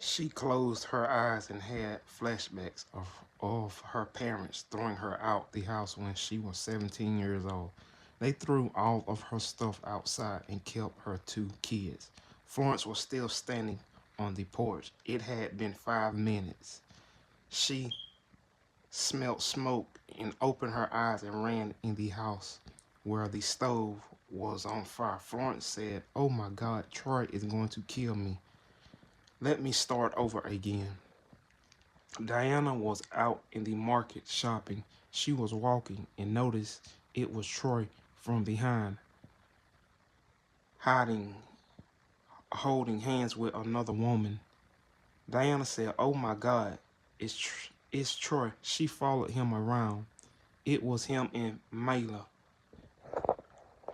She closed her eyes and had flashbacks of her parents throwing her out the house when she was 17 years old. They threw all of her stuff outside and kept her two kids. Florence was still standing on the porch. It had been 5 minutes. She smelt smoke and opened her eyes and ran in the house where the stove was on fire. Florence said, "Oh my God, Troy is going to kill me. Let me start over again." Diana was out in the market shopping. She was walking and noticed it was Troy from behind, hiding, holding hands with another woman. Diana said, "Oh my God, it's Troy." She followed him around. It was him and Mayla.